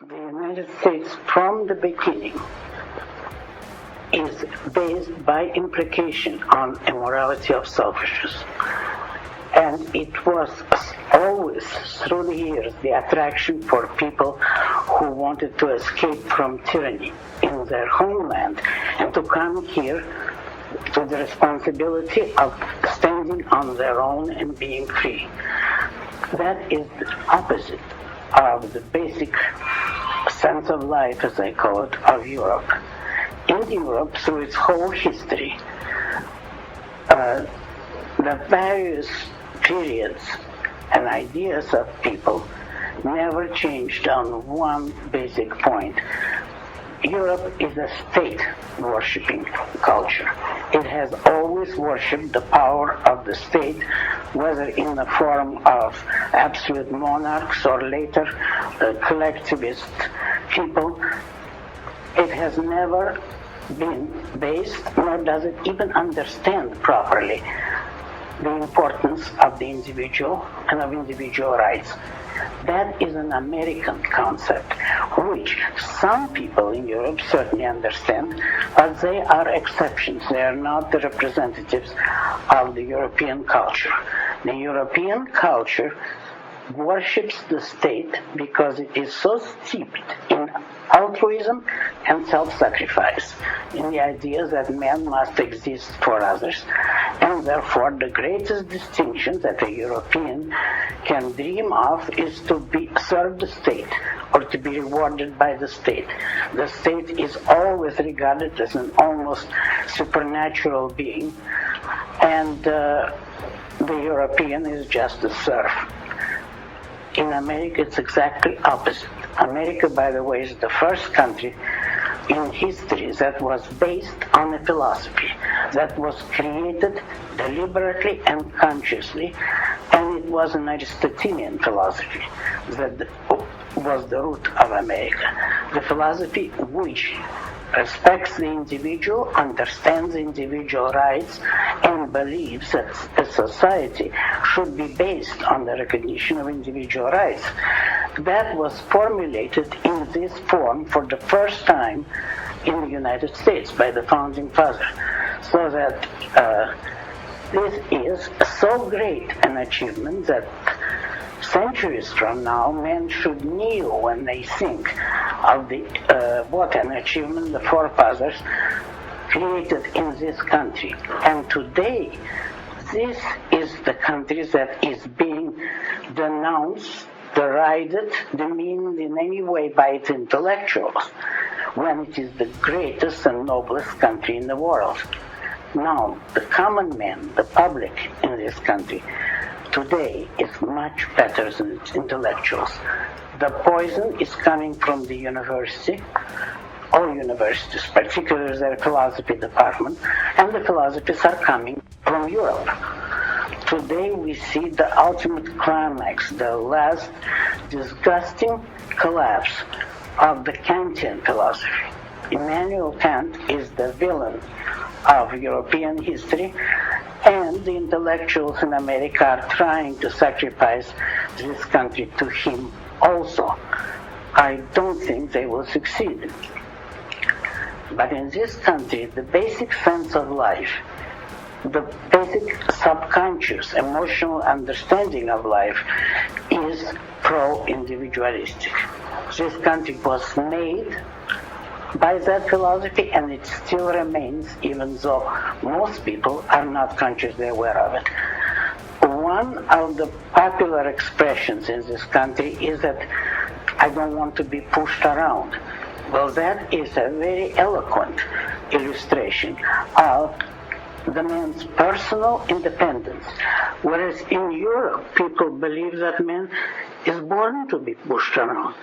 The United States, from the beginning, is based by implication on a morality of selfishness. And it was always, through the years, the attraction for people who wanted to escape from tyranny in their homeland and to come here to the responsibility of standing on their own and being free. That is the opposite of the basic sense of life, as I call it, of Europe. In Europe, through its whole history, the various periods and ideas of people never changed on one basic point. Europe is a state-worshipping culture. It has always worshipped the power of the state, whether in the form of absolute monarchs or later collectivist people. It has never been based, nor does it even understand properly, the importance of the individual and of individual rights. That is an American concept, which some people in Europe certainly understand, but they are exceptions. They are not the representatives of the European culture. The European culture worships the state because it is so steeped in altruism and self-sacrifice, in the idea that man must exist for others, and therefore the greatest distinction that a European can dream of is to serve the state or to be rewarded by the state. The state is always regarded as an almost supernatural being, and the European is just a serf. In America, it's exactly opposite. America, by the way, is the first country in history that was based on a philosophy that was created deliberately and consciously, and it was an Aristotelian philosophy that was the root of America. The philosophy which respects the individual, understands individual rights, and believes that a society should be based on the recognition of individual rights. That was formulated in this form for the first time in the United States by the founding father. So that this is so great an achievement that centuries from now, men should kneel when they think of what an achievement the forefathers created in this country. And today, this is the country that is being denounced, derided, demeaned in any way by its intellectuals, when it is the greatest and noblest country in the world. Now, the common man, the public in this country, today is much better than its intellectuals. The poison is coming from the university, all universities, particularly their philosophy department, and the philosophies are coming from Europe. Today we see the ultimate climax, the last disgusting collapse of the Kantian philosophy. Immanuel Kant is the villain of European history, and the intellectuals in America are trying to sacrifice this country to him also. I don't think they will succeed. But in this country, the basic sense of life, the basic subconscious emotional understanding of life is pro-individualistic. This country was made by that philosophy, and it still remains, even though most people are not consciously aware of it. One of the popular expressions in this country is that I don't want to be pushed around. Well, that is a very eloquent illustration of the man's personal independence. Whereas in Europe, people believe that man is born to be pushed around.